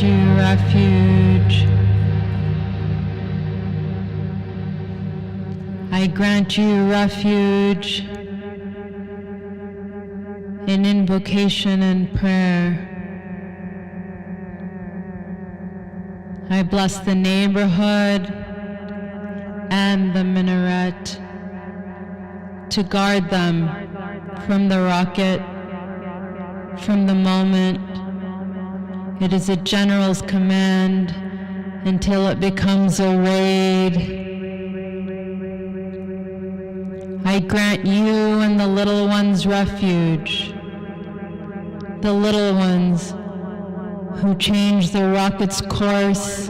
grant you refuge. I grant you refuge in invocation and prayer. I bless the neighborhood and the minaret to guard them from the rocket, from the moment. It is a general's command until it becomes a raid. I grant you and the little ones refuge, the little ones who change the rocket's course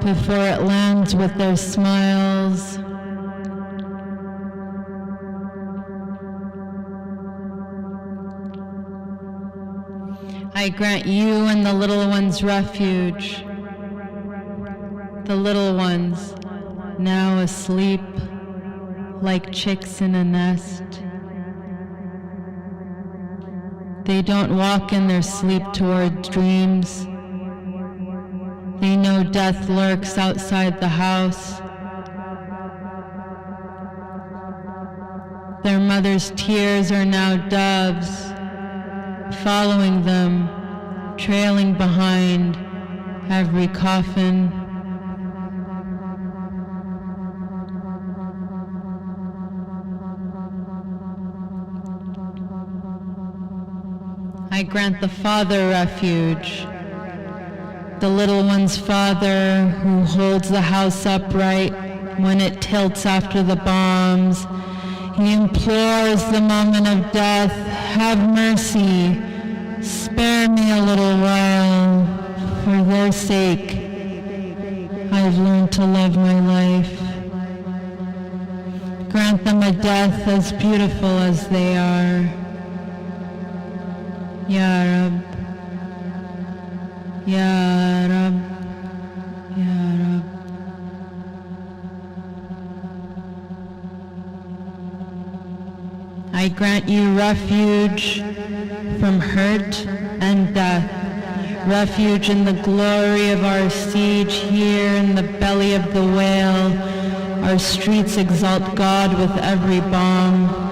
before it lands with their smiles. I grant you and the little ones refuge, the little ones now asleep like chicks in a nest. They don't walk in their sleep toward dreams. They know death lurks outside the house. Their mother's tears are now doves, following them, trailing behind every coffin. I grant the father refuge, the little one's father who holds the house upright when it tilts after the bombs. He implores the moment of death, have mercy, spare me a little while. For their sake, I've learned to love my life. Grant them a death as beautiful as they are. Ya Rab, Ya Rab, Ya Rab. I grant you refuge from hurt and death, refuge in the glory of our siege here in the belly of the whale. Our streets exalt God with every bomb.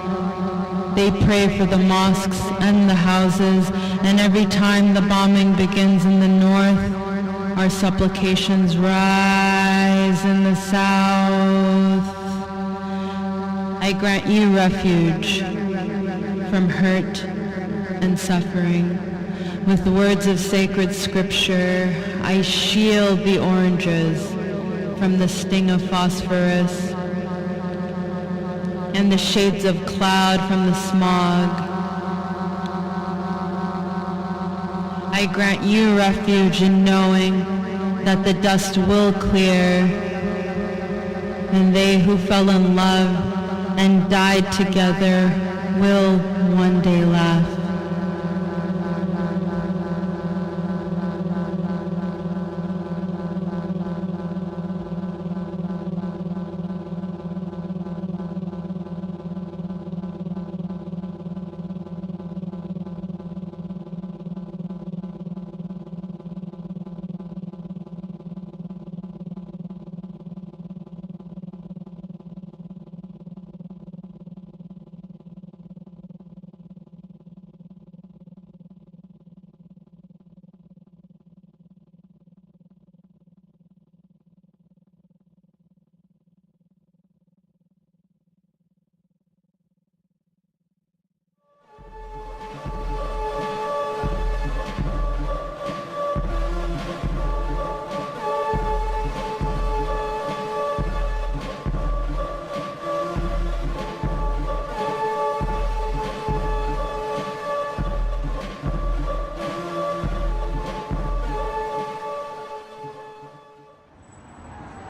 They pray for the mosques and the houses, and every time the bombing begins in the north, our supplications rise in the south. I grant you refuge from hurt and suffering. With words of sacred scripture, I shield the oranges from the sting of phosphorus and the shades of cloud from the smog. I grant you refuge in knowing that the dust will clear, and they who fell in love and died together will one day laugh.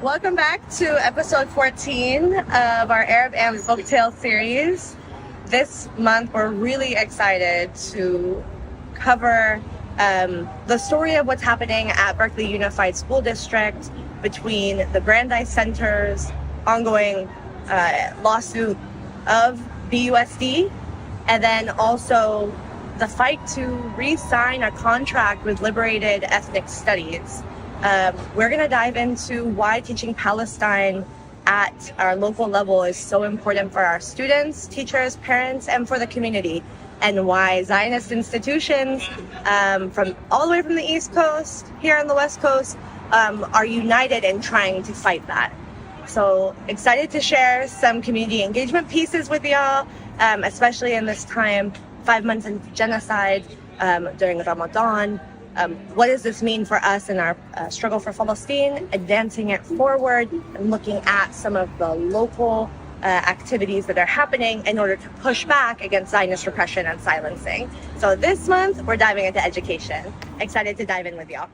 Welcome back to episode 14 of our Arab and Folktales series. This month we're really excited to cover the story of what's happening at Berkeley Unified School District between the Brandeis Center's ongoing lawsuit of BUSD and then also the fight to re-sign our contract with Liberated Ethnic Studies. We're going to dive into why teaching Palestine at our local level is so important for our students, teachers, parents, and for the community, and why Zionist institutions from all the way from the East Coast, here on the West Coast, are united in trying to fight that. So excited to share some community engagement pieces with y'all, especially in this time, 5 months into genocide, during Ramadan. What does this mean for us in our struggle for Palestine, advancing it forward, and looking at some of the local activities that are happening in order to push back against Zionist repression and silencing. So this month, we're diving into education. Excited to dive in with y'all.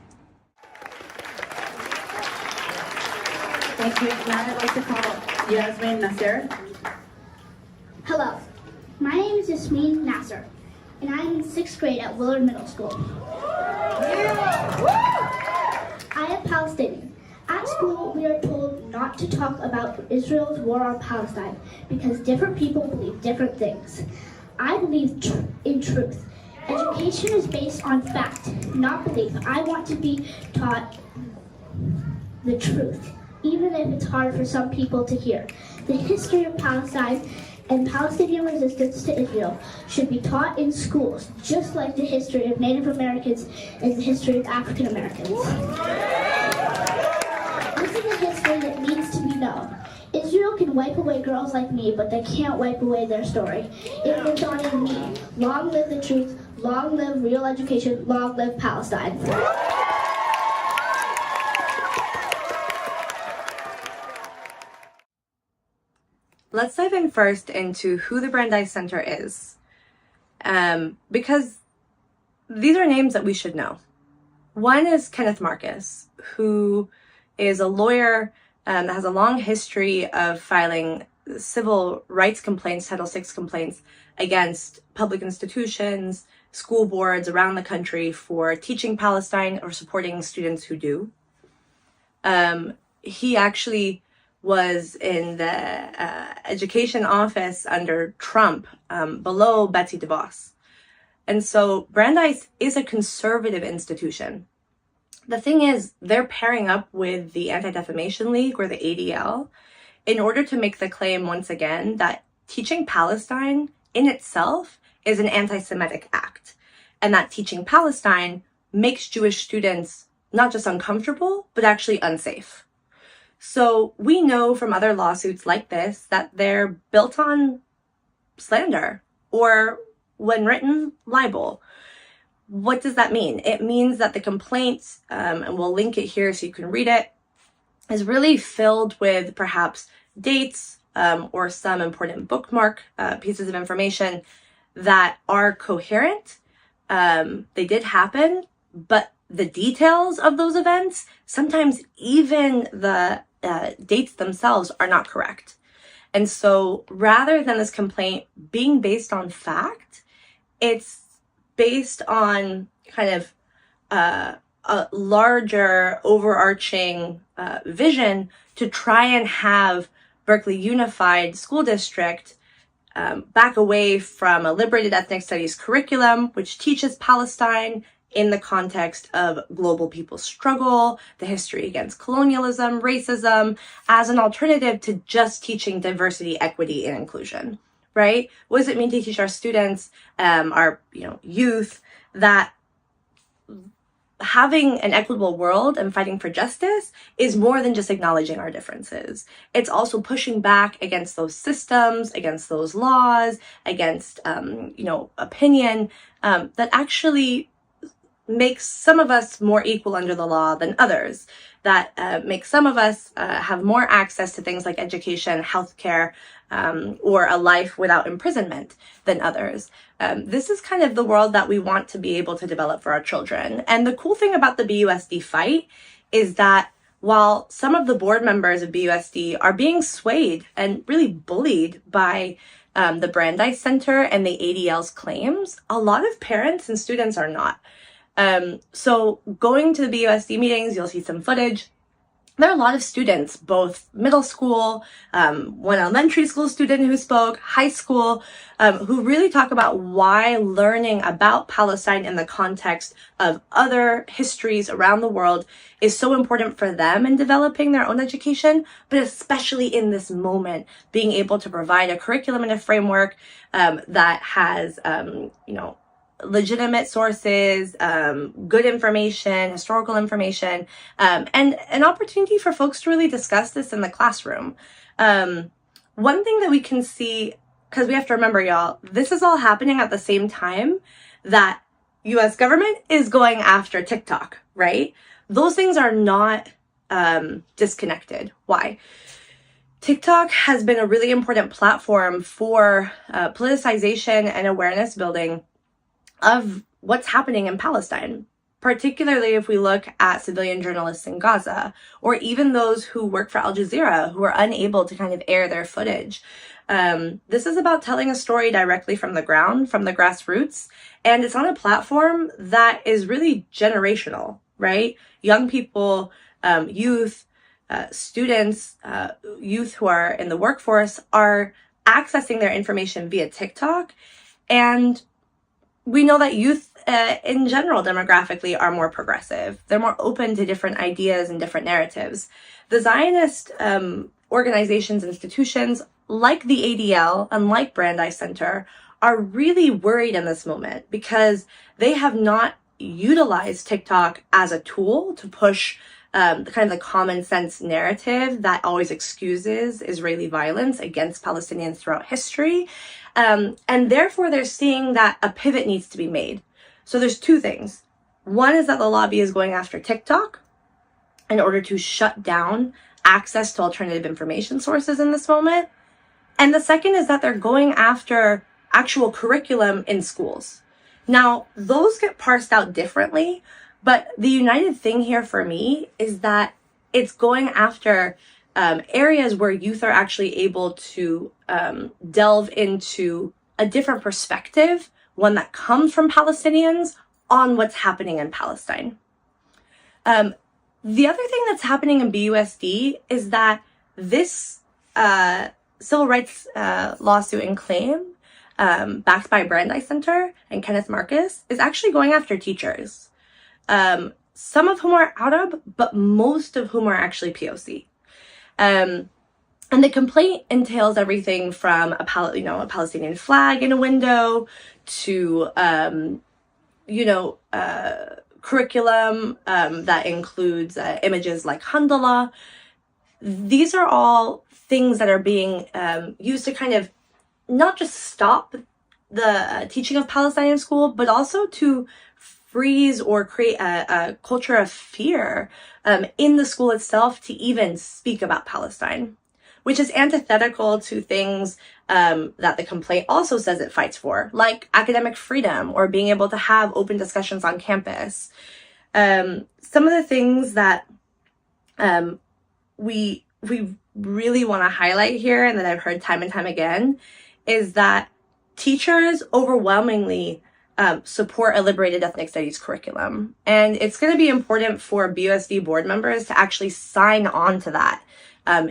Thank you. Now I'd like to call Yasmin Nasser. Hello, my name is Yasmin Nasser, and I am in 6th grade at Willard Middle School. I am Palestinian. At school, we are told not to talk about Israel's war on Palestine because different people believe different things. I believe in truth. Education is based on fact, not belief. I want to be taught the truth, even if it's hard for some people to hear. The history of Palestine and Palestinian resistance to Israel should be taught in schools, just like the history of Native Americans and the history of African Americans. This is a history that needs to be known. Israel can wipe away girls like me, but they can't wipe away their story. It lives on in me. Long live the truth, long live real education, long live Palestine. Let's dive in first into who the Brandeis Center is, because these are names that we should know. One is Kenneth Marcus, who is a lawyer that has a long history of filing civil rights complaints, Title VI complaints, against public institutions, school boards around the country for teaching Palestine or supporting students who do. He actually was in the education office under Trump, below Betsy DeVos. And so Brandeis is a conservative institution. The thing is, they're pairing up with the Anti-Defamation League, or the ADL, in order to make the claim once again that teaching Palestine in itself is an anti-Semitic act, and that teaching Palestine makes Jewish students not just uncomfortable, but actually unsafe. So we know from other lawsuits like this that they're built on slander, or when written, libel. What does that mean? It means that the complaint, and we'll link it here so you can read it, is really filled with perhaps dates or some important bookmark pieces of information that are coherent. They did happen, but the details of those events, sometimes even the dates themselves, are not correct. And so rather than this complaint being based on fact, it's based on kind of a larger overarching vision to try and have Berkeley Unified School District back away from a liberated ethnic studies curriculum, which teaches Palestine in the context of global people's struggle, the history against colonialism, racism, as an alternative to just teaching diversity, equity, and inclusion, right? What does it mean to teach our students, our youth, that having an equitable world and fighting for justice is more than just acknowledging our differences. It's also pushing back against those systems, against those laws, against, opinion that actually makes some of us more equal under the law than others, that makes some of us have more access to things like education, healthcare, or a life without imprisonment than others. This is kind of the world that we want to be able to develop for our children. And the cool thing about the BUSD fight is that while some of the board members of BUSD are being swayed and really bullied by the Brandeis Center and the ADL's claims, a lot of parents and students are not. So going to the BUSD meetings, you'll see some footage there are a lot of students, both middle school, one elementary school student who spoke, high school, who really talk about why learning about Palestine in the context of other histories around the world is so important for them in developing their own education, but especially in this moment, being able to provide a curriculum and a framework that has, legitimate sources, good information, historical information, and an opportunity for folks to really discuss this in the classroom. One thing that we can see, because we have to remember, y'all, this is all happening at the same time that US government is going after TikTok, right? Those things are not disconnected. Why? TikTok has been a really important platform for politicization and awareness building of what's happening in Palestine, particularly if we look at civilian journalists in Gaza, or even those who work for Al Jazeera who are unable to kind of air their footage. This is about telling a story directly from the ground, from the grassroots, and it's on a platform that is really generational, right? Young people, youth, students, youth who are in the workforce are accessing their information via TikTok, and we know that youth in general demographically are more progressive. They're more open to different ideas and different narratives. The Zionist organizations, institutions like the ADL and like Brandeis Center are really worried in this moment because they have not utilized TikTok as a tool to push the common sense narrative that always excuses Israeli violence against Palestinians throughout history. And therefore they're seeing that a pivot needs to be made. So there's two things. One is that the lobby is going after TikTok in order to shut down access to alternative information sources in this moment. And the second is that they're going after actual curriculum in schools. Now, those get parsed out differently, but the united thing here for me is that it's going after areas where youth are actually able to delve into a different perspective, one that comes from Palestinians, on what's happening in Palestine. The other thing that's happening in BUSD is that this civil rights lawsuit and claim backed by Brandeis Center and Kenneth Marcus is actually going after teachers. Some of whom are Arab, but most of whom are actually POC. And the complaint entails everything from a Palestinian flag in a window to, curriculum that includes images like Handala. These are all things that are being used to kind of not just stop the teaching of Palestine in school, but also to freeze or create a culture of fear in the school itself to even speak about Palestine, which is antithetical to things that the complaint also says it fights for, like academic freedom or being able to have open discussions on campus. Some of the things that we really want to highlight here, and that I've heard time and time again, is that teachers overwhelmingly support a liberated ethnic studies curriculum. And it's going to be important for BUSD board members to actually sign on to that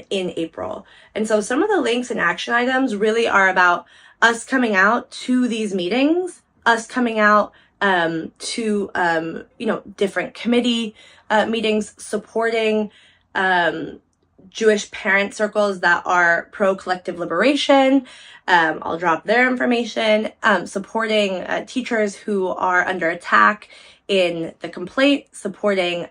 in April. And so some of the links and action items really are about us coming out to these meetings, us coming out to, different committee meetings, supporting Jewish parent circles that are pro-collective liberation. I'll drop their information, supporting teachers who are under attack in the complaint, supporting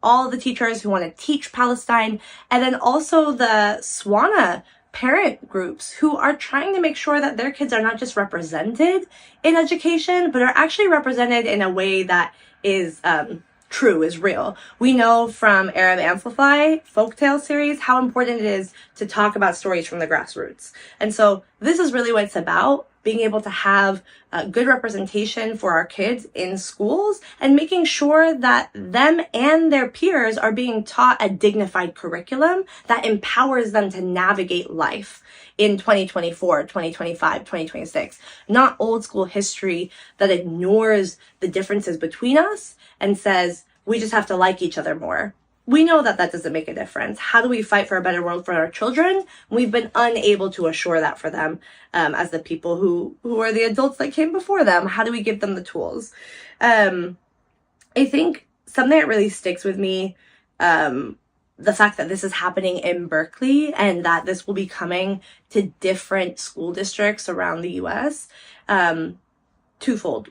all the teachers who want to teach Palestine, and then also the SWANA parent groups who are trying to make sure that their kids are not just represented in education, but are actually represented in a way that is true, is real. We know from Arab Amplify Folktales series how important it is to talk about stories from the grassroots. And so this is really what it's about, being able to have good representation for our kids in schools and making sure that them and their peers are being taught a dignified curriculum that empowers them to navigate life in 2024, 2025, 2026. Not old school history that ignores the differences between us and says, we just have to like each other more. we know that that doesn't make a difference. How do we fight for a better world for our children? We've been unable to assure that for them as the people who are the adults that came before them. How do we give them the tools? I think something that really sticks with me, the fact that this is happening in Berkeley and that this will be coming to different school districts around the US, twofold.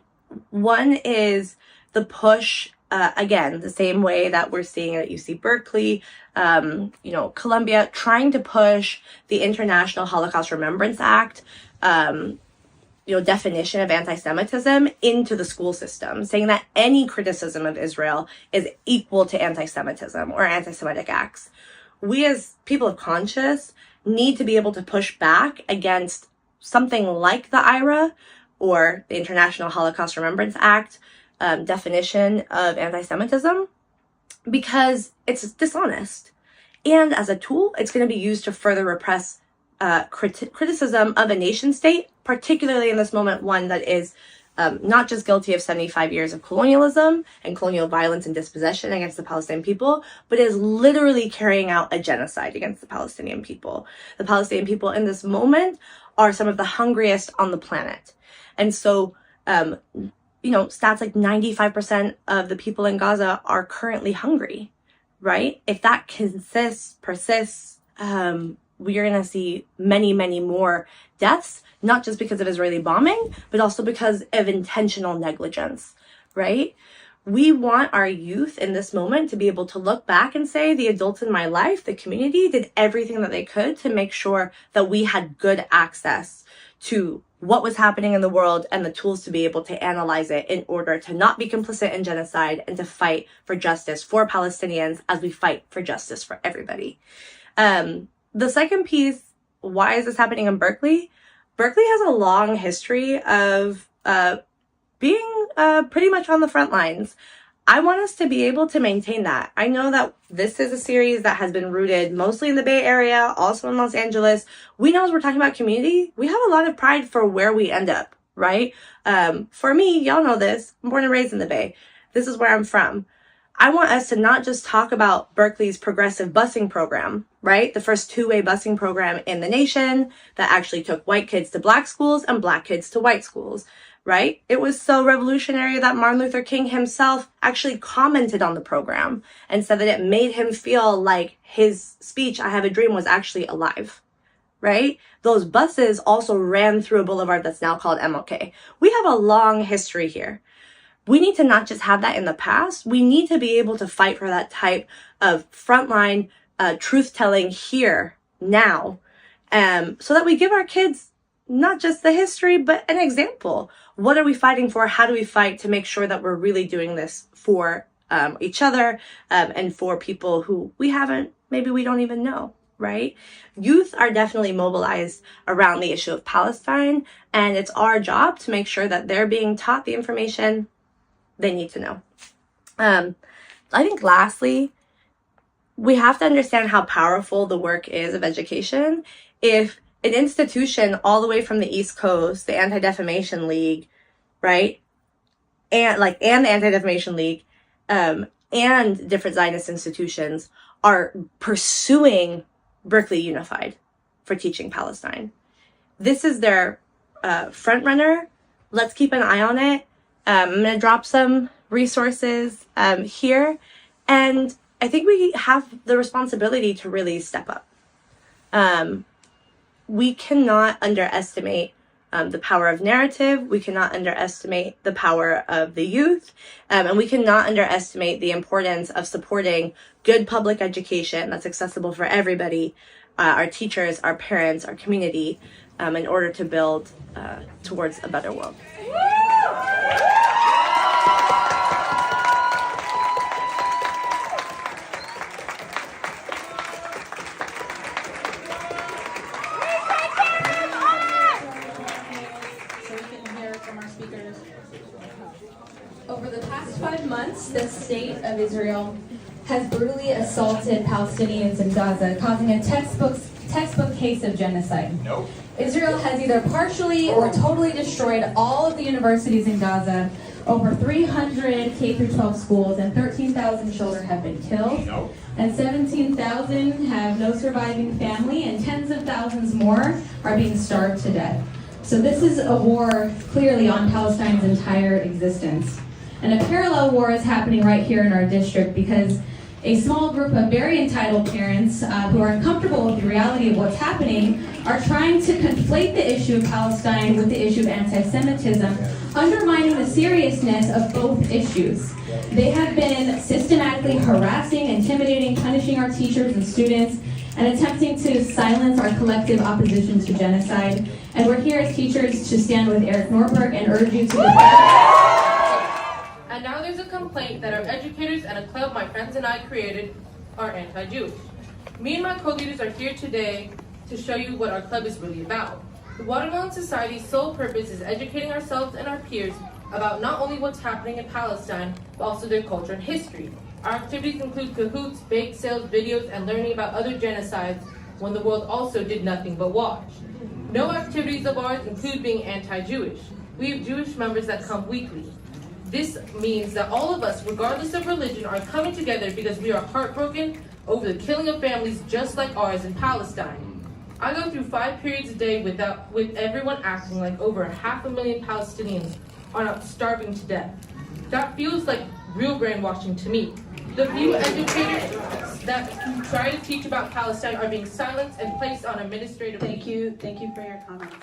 One is the push, again, the same way that we're seeing at UC Berkeley, Columbia, trying to push the International Holocaust Remembrance Act, definition of anti-Semitism into the school system, saying that any criticism of Israel is equal to anti-Semitism or anti-Semitic acts. We as people of conscience need to be able to push back against something like the IRA or the International Holocaust Remembrance Act definition of anti-Semitism, because it's dishonest. And as a tool, it's going to be used to further repress criticism of a nation state, particularly in this moment, one that is not just guilty of 75 years of colonialism and colonial violence and dispossession against the Palestinian people, but is literally carrying out a genocide against the Palestinian people. The Palestinian people in this moment are some of the hungriest on the planet. And so, stats like 95% of the people in Gaza are currently hungry, right? If that persists, we are going to see many, many more deaths, not just because of Israeli bombing, but also because of intentional negligence, right? We want our youth in this moment to be able to look back and say, the adults in my life, the community, did everything that they could to make sure that we had good access to what was happening in the world and the tools to be able to analyze it in order to not be complicit in genocide and to fight for justice for Palestinians as we fight for justice for everybody. The second piece, why is this happening in Berkeley? Berkeley has a long history of being pretty much on the front lines. I want us to be able to maintain that. I know that this is a series that has been rooted mostly in the Bay Area, also in Los Angeles. We know as we're talking about community, we have a lot of pride for where we end up, right? For me, y'all know this, I'm born and raised in the Bay. This is where I'm from. I want us to not just talk about Berkeley's progressive busing program, right? The first two-way busing program in the nation that actually took white kids to black schools and black kids to white schools, right? It was so revolutionary that Martin Luther King himself actually commented on the program and said that it made him feel like his speech, I Have a Dream, was actually alive, right? Those buses also ran through a boulevard that's now called MLK. We have a long history here. We need to not just have that in the past. We need to be able to fight for that type of frontline truth-telling here, now, so that we give our kids not just the history, but an example. What are we fighting for? How do we fight to make sure that we're really doing this for each other and for people who we don't even know, right? Youth are definitely mobilized around the issue of Palestine, and it's our job to make sure that they're being taught the information they need to know. I think lastly, we have to understand how powerful the work is of education. If an institution all the way from the East Coast, the Anti-Defamation League, right? And the Anti-Defamation League, and different Zionist institutions are pursuing Berkeley Unified for teaching Palestine. This is their front runner. Let's keep an eye on it. I'm going to drop some resources here, and I think we have the responsibility to really step up. We cannot underestimate the power of narrative. We cannot underestimate the power of the youth, and we cannot underestimate the importance of supporting good public education that's accessible for everybody, our teachers, our parents, our community, in order to build towards a better world. Over the past 5 months, the state of Israel has brutally assaulted Palestinians in Gaza, causing a textbook case of genocide. Nope. Israel has either partially or totally destroyed all of the universities in Gaza, Over 300 K-12 schools and 13,000 children have been killed, and 17,000 have no surviving family, and tens of thousands more are being starved to death. So this is a war clearly on Palestine's entire existence. And a parallel war is happening right here in our district because a small group of very entitled parents who are uncomfortable with the reality of what's happening are trying to conflate the issue of Palestine with the issue of anti-Semitism, undermining the seriousness of both issues. They have been systematically harassing, intimidating, punishing our teachers and students, and attempting to silence our collective opposition to genocide. And we're here as teachers to stand with Eric Norberg and urge you to defend. And now there's a complaint that our educators and a club my friends and I created are anti-Jewish. Me and my co-leaders are here today to show you what our club is really about. The Watermelon Society's sole purpose is educating ourselves and our peers about not only what's happening in Palestine, but also their culture and history. Our activities include cahoots, bake sales, videos, and learning about other genocides when the world also did nothing but watch. No activities of ours include being anti-Jewish. We have Jewish members that come weekly. This means that all of us, regardless of religion, are coming together because we are heartbroken over the killing of families just like ours in Palestine. I go through 5 periods a day with everyone acting like over 500,000 Palestinians are not starving to death. That feels like real brainwashing to me. The few educators that try to teach about Palestine are being silenced and placed on administrative leave. Thank you for your comments.